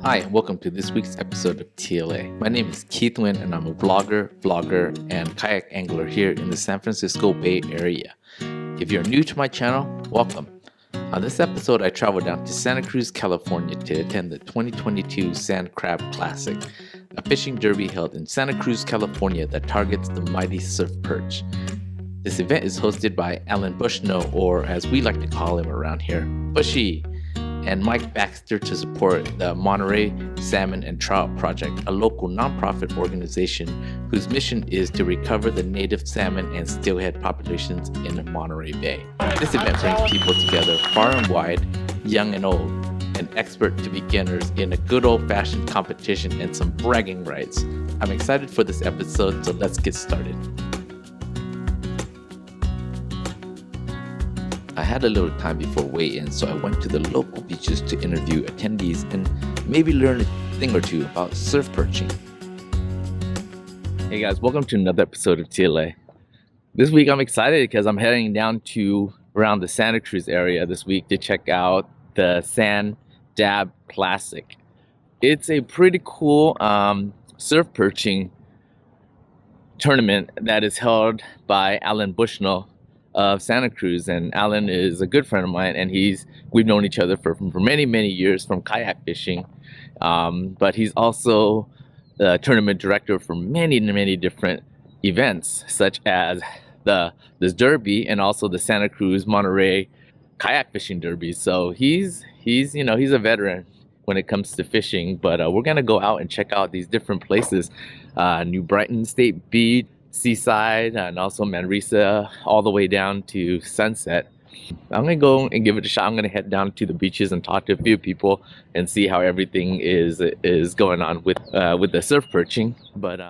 Hi, and welcome to this week's episode of TLA. My name is Keith Nguyen, and I'm a blogger, vlogger, and kayak angler here in the San Francisco Bay Area. If you're new to my channel, welcome. On this episode, I traveled down to Santa Cruz, California to attend the 2022 Sand Crab Classic, a fishing derby held in Santa Cruz, California that targets the mighty surf perch. This event is hosted by Allen Bushnell, or as we like to call him around here, Bushy, and Mike Baxter to support the Monterey Salmon and Trout project, a local nonprofit organization whose mission is to recover the native salmon and steelhead populations in Monterey Bay. This event brings people together far and wide, young and old, and expert to beginners in a good old-fashioned competition and some bragging rights. I'm excited for this episode, so let's get started. I had a little time before weigh-in, so I went to the local beaches to interview attendees and maybe learn a thing or two about surf perching. Hey guys, welcome to another episode of TLA. This week I'm excited because I'm heading down to around the Santa Cruz area this week to check out the Sand Dab Classic. It's a pretty cool surf perching tournament that is held by Allen Bushnell of Santa Cruz, and Allen is a good friend of mine, and we've known each other for many years from kayak fishing, but he's also the tournament director for many different events, such as this derby and also the Santa Cruz Monterey kayak fishing derby. So he's a veteran when it comes to fishing. But we're gonna go out and check out these different places, New Brighton State Beach, Seaside, and also Manresa, all the way down to Sunset. I'm gonna go and give it a shot. I'm gonna head down to the beaches and talk to a few people and see how everything is going on with the surf perching. But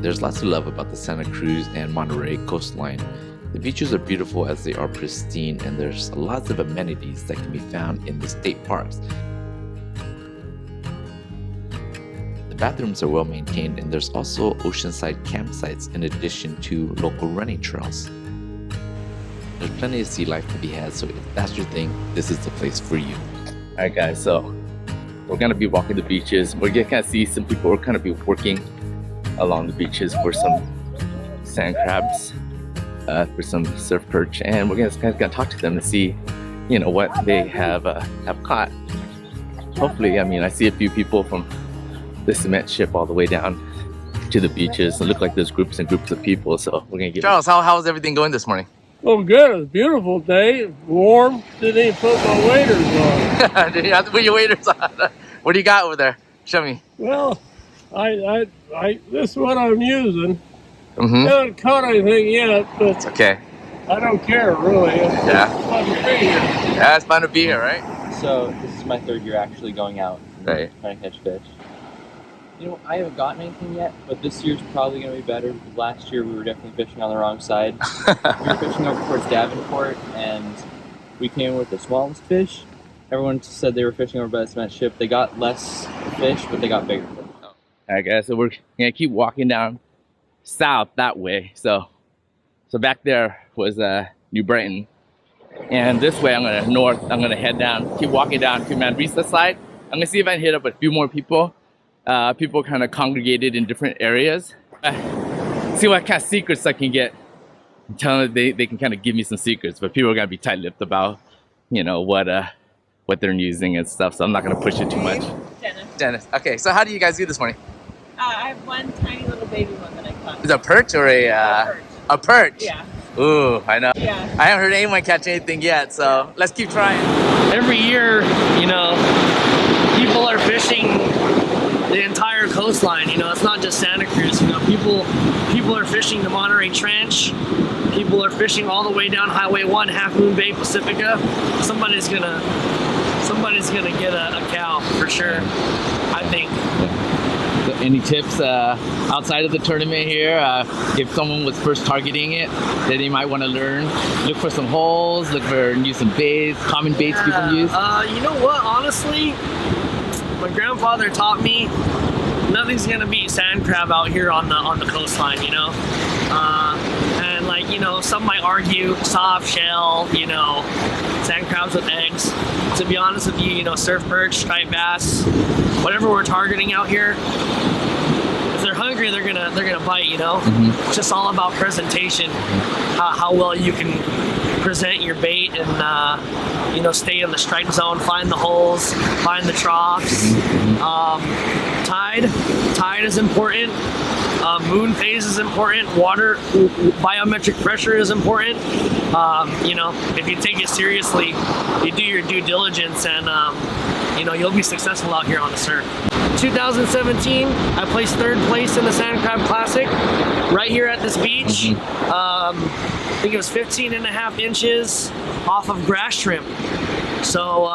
there's lots to love about the Santa Cruz and Monterey coastline. The beaches are beautiful as they are pristine, and there's lots of amenities that can be found in the state parks. The bathrooms are well maintained, and there's also oceanside campsites in addition to local running trails. There's plenty of sea life to be had, so if that's your thing, this is the place for you. Alright guys, so we're gonna be walking the beaches. We're gonna kind of see some people. We're gonna be working along the beaches for some sand crabs, for some surf perch, and we're gonna talk to them and see, what they have caught. Hopefully, I see a few people from the cement ship all the way down to the beaches. It look like there's groups and groups of people, so we're gonna get Charles, how's everything going this morning? Oh, good. It's a beautiful day. Warm. Didn't even put my waders on. Did you have to put your waders on? What do you got over there? Show me. Well, I this is what I'm using. Mm-hmm. I haven't caught anything yet, but it's okay. I don't care really. It's fun to be here. Yeah, it's fun to be here, right? So this is my third year actually going out right, trying to catch fish. I haven't gotten anything yet, but this year's probably going to be better. Last year we were definitely fishing on the wrong side. We were fishing over towards Davenport, and we came with the smallest fish. Everyone said they were fishing over by the cement ship. They got less fish, but they got bigger fish. Alright guys, so we're going to keep walking down south that way. So back there was New Brighton. And this way I'm going to north. I'm going to head down, keep walking down to Manresa side. I'm going to see if I can hit up a few more people. People kind of congregated in different areas. See what kind of secrets I can get. I'm telling them they can kind of give me some secrets, but people are gonna be tight-lipped about, what they're using and stuff. So I'm not gonna push it too much. Dennis. Okay, so how do you guys do this morning? I have one tiny little baby one that I caught. Is it a perch or a perch? A perch? Yeah. Ooh, I know. Yeah. I haven't heard anyone catch anything yet, so let's keep trying. Every year, people are fishing the entire coastline. It's not just Santa Cruz. People are fishing the Monterey Trench. People are fishing all the way down Highway 1, Half Moon Bay, Pacifica. Somebody's gonna get a cow for sure, I think. So any tips outside of the tournament here? If someone was first targeting it, that they might want to learn, look for some holes, look for use some baits, common baits people use. You know what? Honestly, my grandfather taught me nothing's gonna beat sand crab out here on the coastline, and you know, some might argue soft shell, you know, sand crabs with eggs. To be honest with you, you know, surf perch, striped bass, whatever we're targeting out here, if they're hungry, they're gonna bite, you know. It's just all about presentation, how well you can present your bait and you know, stay in the strike zone, find the holes, find the troughs. Tide is important. Moon phase is important. Water biometric pressure is important. You know, if you take it seriously, you do your due diligence, and you know, you'll be successful out here on the surf. 2017, I placed 3rd place in the Sand Crab Classic right here at this beach. I think it was 15.5 inches off of grass shrimp. So,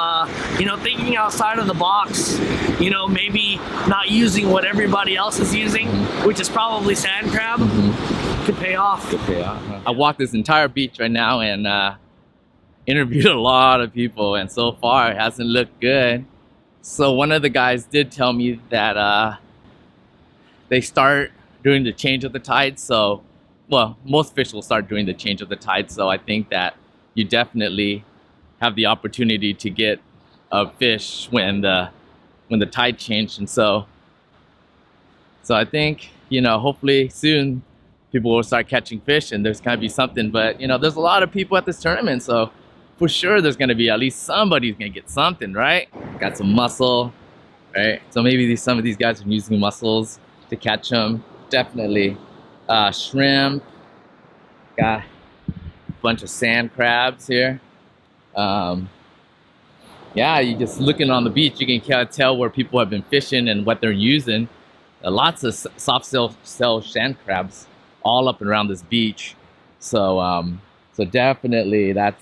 you know, thinking outside of the box, you know, maybe not using what everybody else is using, which is probably sand crab, could pay off. I walked this entire beach right now and interviewed a lot of people, and so far it hasn't looked good. So one of the guys did tell me that they start during the change of the tide. So, well, most fish will start during the change of the tide. So I think that you definitely have the opportunity to get a fish when the tide changed. And so I think, you know, hopefully soon people will start catching fish and there's gonna be something. But you know, there's a lot of people at this tournament, so for sure there's gonna be at least somebody's gonna get something, right? Got some mussel, right? So maybe some of these guys are using mussels to catch them. Definitely shrimp. Got a bunch of sand crabs here. Yeah, you just looking on the beach, you can kind of tell where people have been fishing and what they're using. Lots of soft shell sand crabs all up and around this beach. So so definitely that's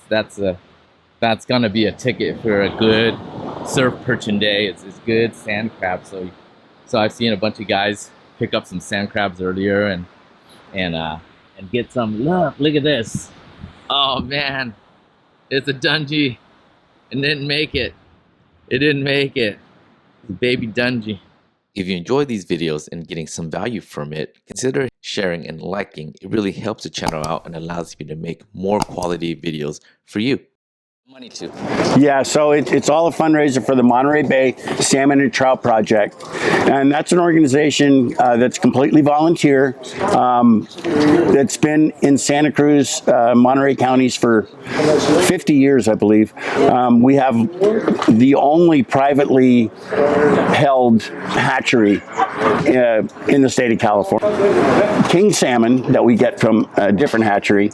gonna be a ticket for a good surf perching day. It's good sand crab. So I've seen a bunch of guys pick up some sand crabs earlier and get some. Look at this. Oh man, it's a dungy. It didn't make it. It didn't make it. It's a baby dungy. If you enjoy these videos and getting some value from it, consider sharing and liking. It really helps the channel out and allows me to make more quality videos for you. Money too. Yeah, so it's all a fundraiser for the Monterey Bay Salmon and Trout Project. And that's an organization that's completely volunteer. That's been in Santa Cruz, Monterey counties for 50 years, I believe. We have the only privately held hatchery in the state of California. King salmon that we get from a different hatchery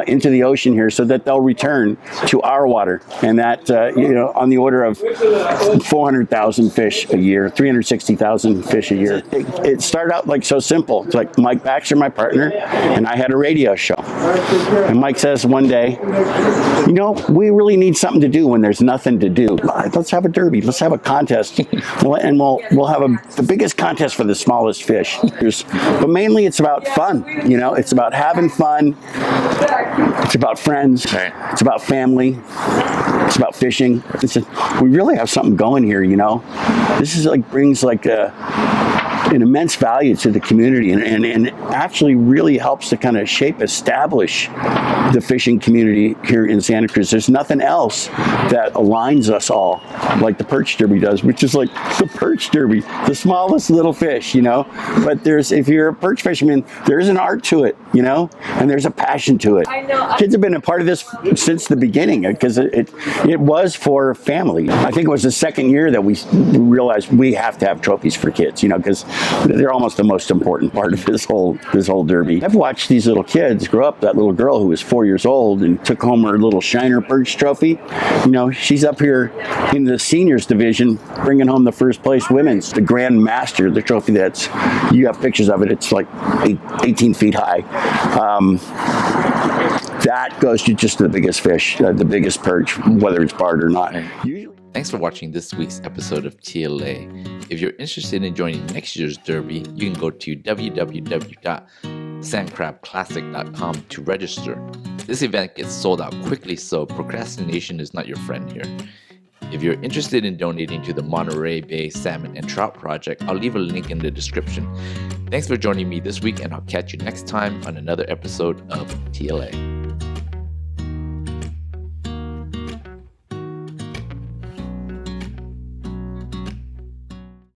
into the ocean here so that they'll return to our water. And that, you know, on the order of 400,000 fish a year, 360,000 fish a year. It started out like so simple. It's like Mike Baxter, my partner, and I had a radio show. And Mike says one day, you know, we really need something to do when there's nothing to do. Let's have a derby. Let's have a contest. And we'll have the biggest contest for the smallest fish. But mainly it's about fun. You know, it's about having fun. It's about friends. It's about family. It's about fishing. We really have something going here, you know. This is like brings like an immense value to the community and actually really helps to kind of establish the fishing community here in Santa Cruz. There's nothing else that aligns us all like the Perch Derby does, which is like the Perch Derby, the smallest little fish, you know. But if you're a perch fisherman, there's an art to it, you know, and there's a passion to it. Kids have been a part of this since the beginning because it was for family. I think it was the second year that we realized we have to have trophies for kids, you know, because they're almost the most important part of this whole derby. I've watched these little kids grow up. That little girl who was 4 years old and took home her little Shiner Perch trophy. You know, she's up here in the seniors division, bringing home the first place women's, the Grand Master, the trophy you have pictures of it. It's like 18 feet high. That goes to just the biggest fish, the biggest perch, whether it's barred or not. Thanks for watching this week's episode of TLA. If you're interested in joining next year's derby, you can go to www.sandcrabclassic.com to register. This event gets sold out quickly, so procrastination is not your friend here. If you're interested in donating to the Monterey Bay Salmon and Trout Project, I'll leave a link in the description. Thanks for joining me this week, and I'll catch you next time on another episode of TLA.